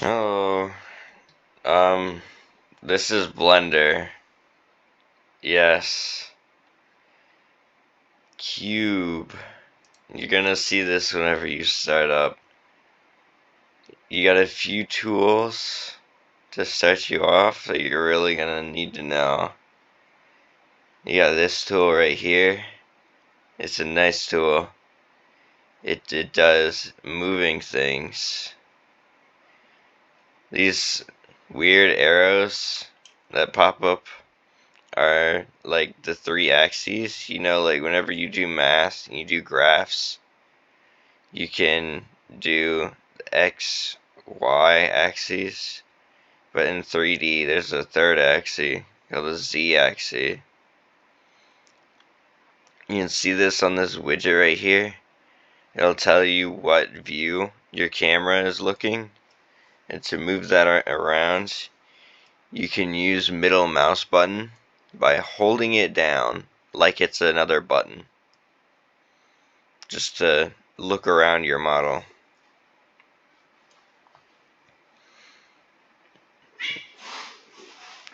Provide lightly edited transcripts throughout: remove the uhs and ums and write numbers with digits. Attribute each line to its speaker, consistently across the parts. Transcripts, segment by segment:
Speaker 1: Oh, um, this is Blender. Yes. Cube. You're gonna see this whenever you start up. You got a few tools to start you off that you're really gonna need to know. You got this tool right here. It's a nice tool. It does moving things. These weird arrows that pop up are like the three axes. You know, like whenever you do math and you do graphs, you can do the X, Y axes, but in 3D there's a third axis called the Z axis. You can see this on this widget right here. It'll tell you what view your camera is looking, and to move that around, you can use middle mouse button by holding it down like it's another button, just to look around your model.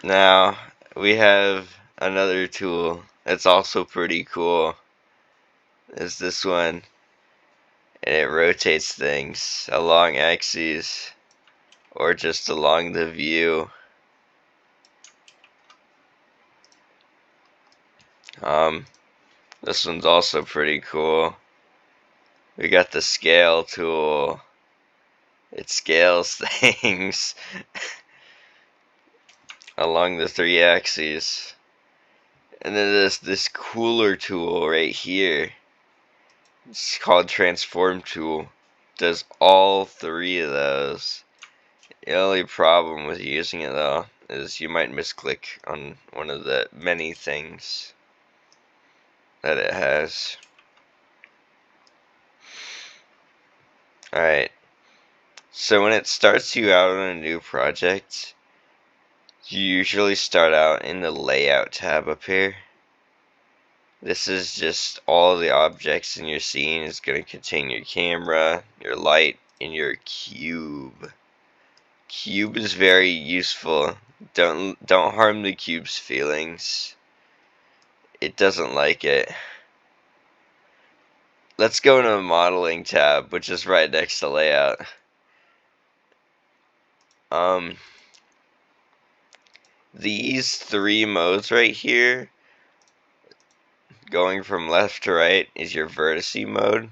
Speaker 1: Now we have another tool that's also pretty cool. Is this one, and it rotates things along axes or just along the view. This one's also pretty cool. We got the scale tool. It scales things along the three axes. And then there's this cooler tool right here. It's called transform tool. Does all three of those. The only problem with using it though is you might misclick on one of the many things that it has. Alright, so when it starts you out on a new project, you usually start out in the layout tab up here. This is just all the objects in your scene. It's going to contain your camera, your light, and your cube. Cube is very useful. Don't harm the cube's feelings. It doesn't like it. Let's go into the modeling tab, which is right next to layout. These three modes right here, going from left to right, is your vertice mode.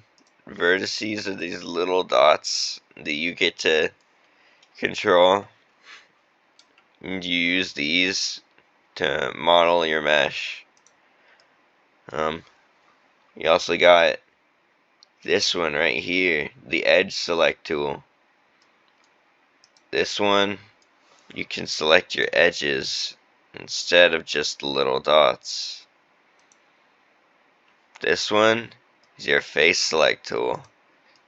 Speaker 1: Vertices are these little dots that you get to control. And you use these to model your mesh. You also got this one right here, the edge select tool. This one, you can select your edges instead of just the little dots. This one is your face select tool,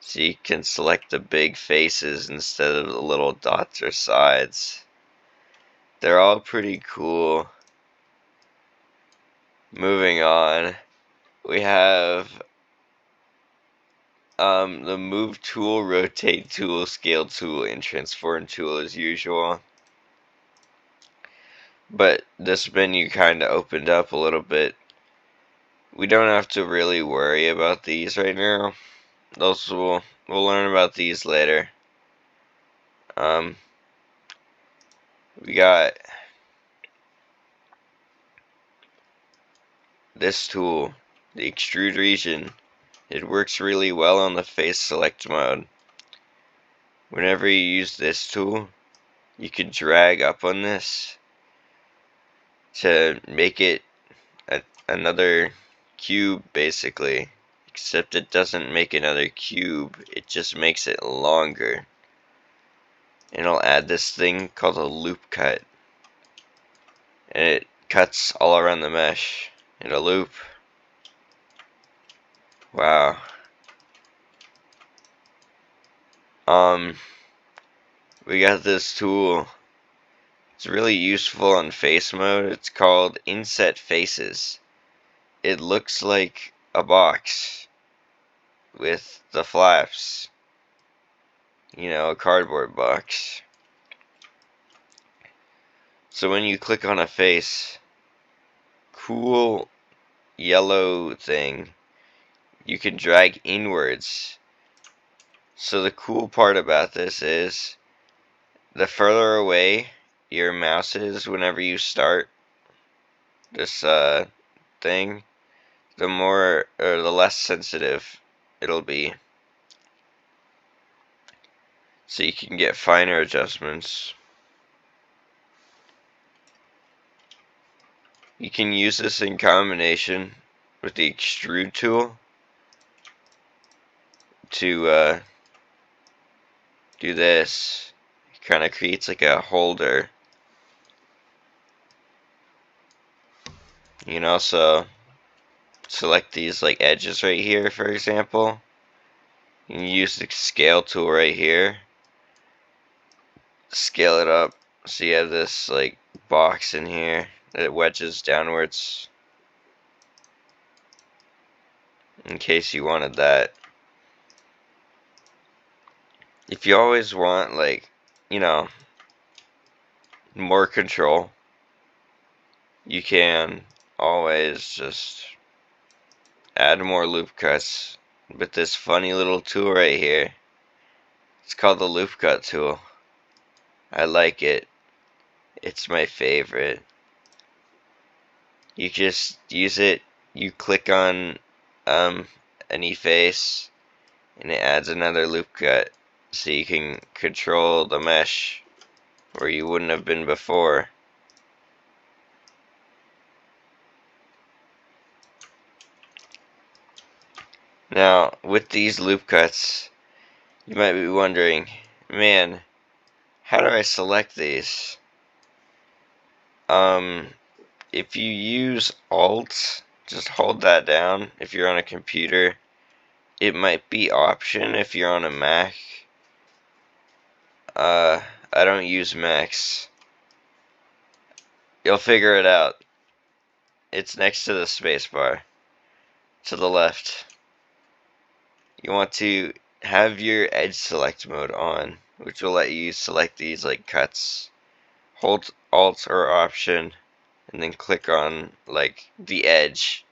Speaker 1: so you can select the big faces instead of the little dots or sides. They're all pretty cool. Moving on, we have the move tool, rotate tool, scale tool, and transform tool as usual. But this menu kind of opened up a little bit. We don't have to really worry about these right now. We'll learn about these later. We got this tool, the extrude region. It works really well on the face select mode. Whenever you use this tool, you can drag up on this to make it another cube basically, except it doesn't make another cube, it just makes it longer. And I'll add this thing called a loop cut, and it cuts all around the mesh in a loop. Wow. We got this tool. It's really useful on face mode. It's called Inset Faces. It looks like a box with the flaps. You know, a cardboard box. So when you click on a face, cool yellow thing, you can drag inwards. So the cool part about this is the further away your mouse is whenever you start this thing, the more or the less sensitive it'll be. So you can get finer adjustments. You can use this in combination with the extrude tool to do this. It kind of creates like a holder. You can also select these like edges right here, for example. You can use the scale tool right here. Scale it up so you have this like box in here that wedges downwards in case you wanted that. If you always want, like, you know, more control, you can always just add more loop cuts with this funny little tool right here. It's called the loop cut tool. I like it. It's my favorite. You just use it, you click on any face, and it adds another loop cut so you can control the mesh where you wouldn't have been before. Now, with these loop cuts, you might be wondering, man, how do I select these? If you use Alt, just hold that down if you're on a computer. It might be Option if you're on a Mac. I don't use Macs. You'll figure it out. It's next to the spacebar, to the left. You want to have your edge select mode on, which will let you select these like cuts. Hold Alt or Option, and then click on like the edge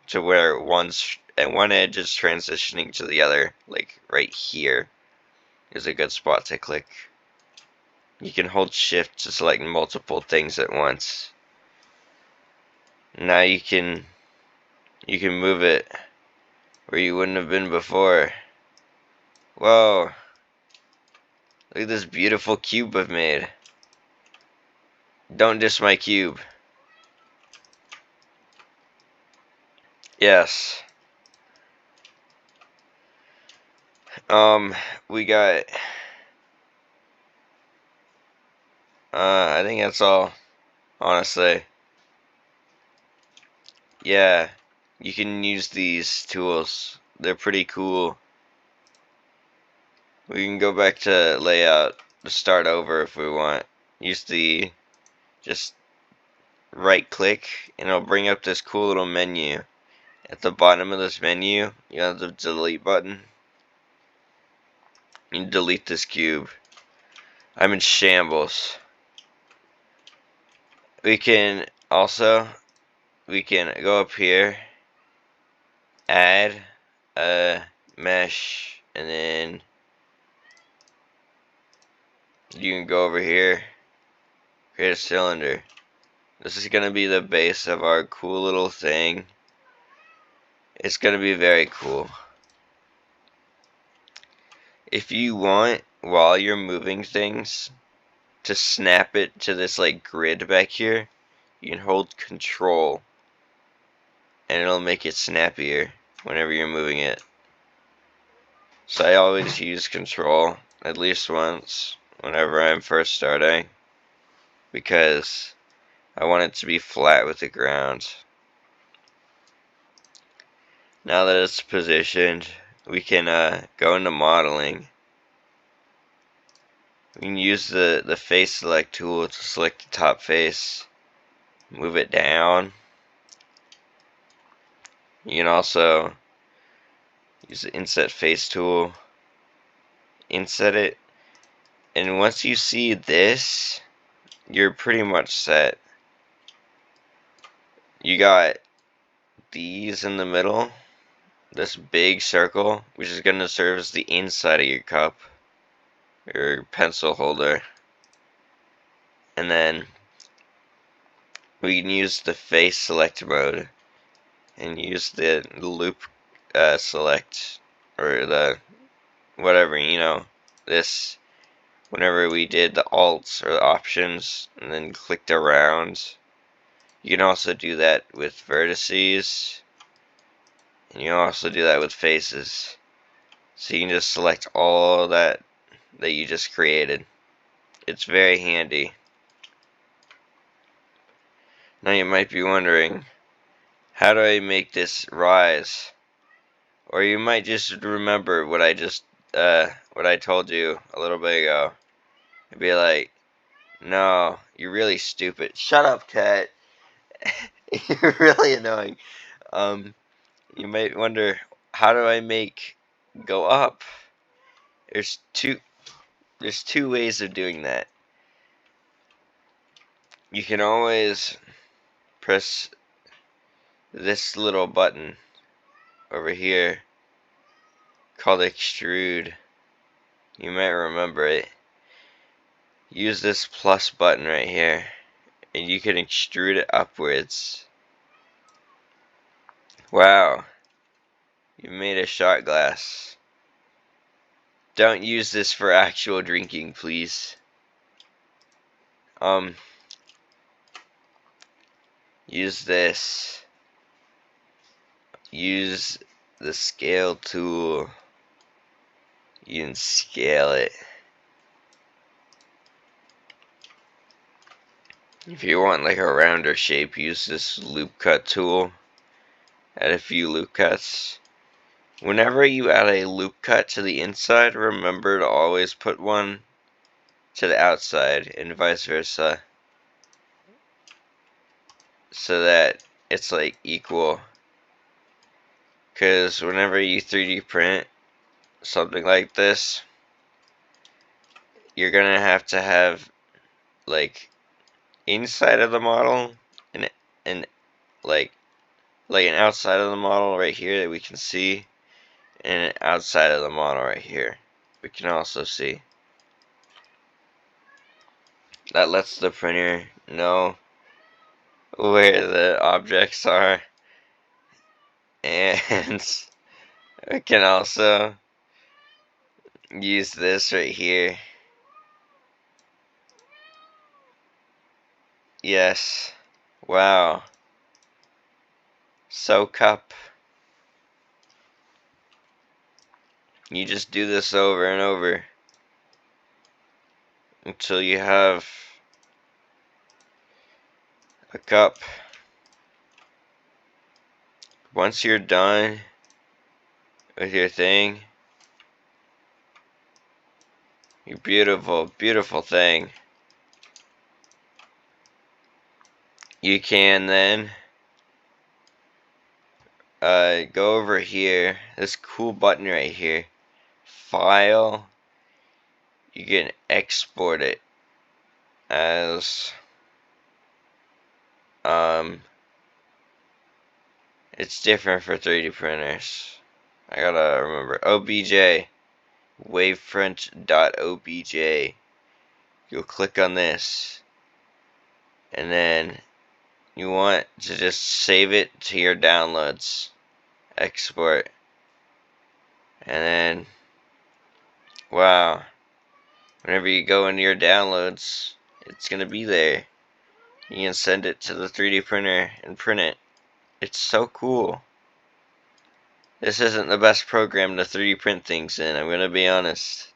Speaker 1: to where one edge is transitioning to the other, like right here is a good spot to click. You can hold Shift to select multiple things at once. Now you can move it where you wouldn't have been before. Whoa. Look at this beautiful cube I've made. Don't diss my cube. Yes. We got I think that's all, honestly. Yeah, you can use these tools. They're pretty cool. We can go back to layout to start over if we want. Use the just right click and it'll bring up this cool little menu. At the bottom of this menu, you have the delete button. You can delete this cube. I'm in shambles. We can also go up here, add a mesh, and then you can go over here, create a cylinder. This is going to be the base of our cool little thing. It's going to be very cool. If you want, while you're moving things, to snap it to this like grid back here, you can hold Control and it'll make it snappier whenever you're moving it. So I always use Control at least once whenever I'm first starting, because I want it to be flat with the ground. Now that it's positioned, we can go into modeling. We can use the face select tool to select the top face, move it down. You can also use the inset face tool, inset it, and once you see this, you're pretty much set. You got these in the middle, this big circle, which is going to serve as the inside of your cup, your pencil holder. And then we can use the face select mode and use the loop select, or the whatever, this, whenever we did the alts or the options and then clicked around. You can also do that with vertices, and you can also do that with faces. So you can just select all that you just created. It's very handy. Now you might be wondering, how do I make this rise? Or you might just remember what I told you a little bit ago. And be like, no, you're really stupid. Shut up, cat. You're really annoying. You might wonder, how do I make go up? There's two ways of doing that. You can always press this little button over here called extrude. You might remember it. Use this plus button right here, and you can extrude it upwards. Wow, you made a shot glass. Don't use this for actual drinking, please. Use this. Use the scale tool. You can scale it. If you want like a rounder shape, use this loop cut tool. Add a few loop cuts. Whenever you add a loop cut to the inside, remember to always put one to the outside and vice versa, so that it's like equal. Because whenever you 3D print something like this, you're gonna have to have like inside of the model and like an outside of the model right here that we can see, and an outside of the model right here we can also see. That lets the printer know where the objects are, and we can also use this right here. Yes, wow, so cup. You just do this over and over until you have a cup. Once you're done with your thing, your beautiful, beautiful thing, you can then go over here, this cool button right here, file. You can export it as it's different for 3D printers. I gotta remember OBJ, wavefront.obj. You'll click on this, and then you want to just save it to your downloads, export, and then wow, whenever you go into your downloads, it's gonna be there. You can send it to the 3D printer and print it. It's so cool. This isn't the best program to 3D print things in, I'm gonna be honest.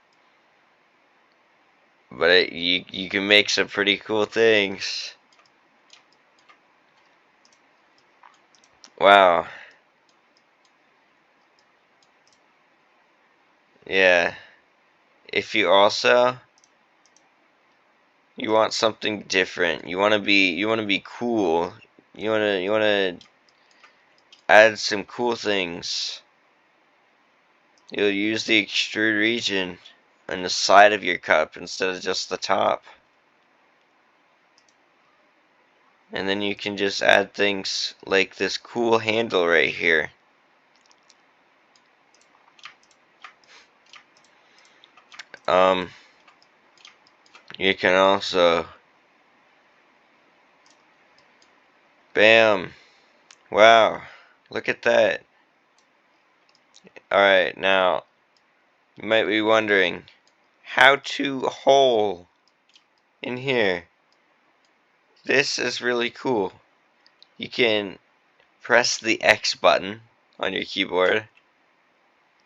Speaker 1: But you can make some pretty cool things. Wow. Yeah. If you also want something different, you wanna be cool. You wanna add some cool things. You'll use the extrude region on the side of your cup instead of just the top. And then you can just add things like this cool handle right here. You can also, bam, wow, look at that. Alright, now, you might be wondering, how to hole in here? This is really cool. You can press the X button on your keyboard,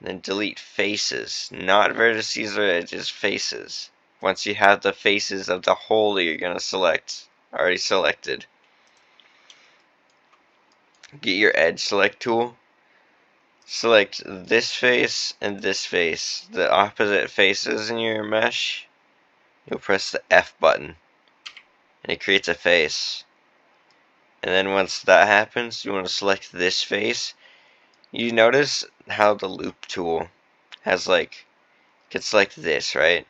Speaker 1: then delete faces, not vertices or edges, faces. Once you have the faces of the hole you're going to select already selected, get your edge select tool, select this face and this face, the opposite faces in your mesh. You'll press the F button and it creates a face. And then once that happens, you want to select this face. You notice how the loop tool has gets like this, right?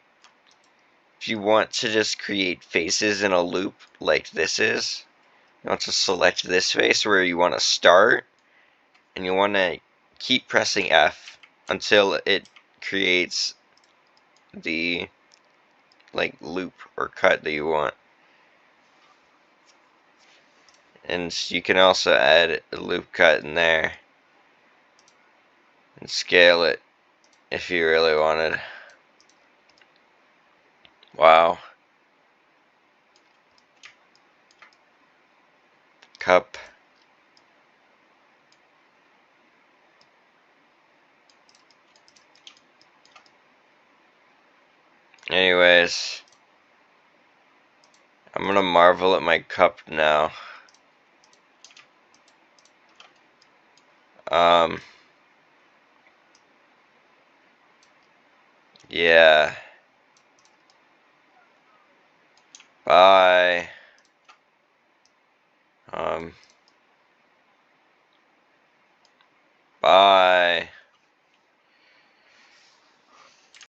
Speaker 1: If you want to just create faces in a loop like this is, you want to select this face where you want to start, and you want to keep pressing F until it creates the loop or cut that you want. And you can also add a loop cut in there and scale it if you really wanted. Wow. Cup. Anyways, I'm gonna marvel at my cup now. Um, yeah. Bye. Um, bye.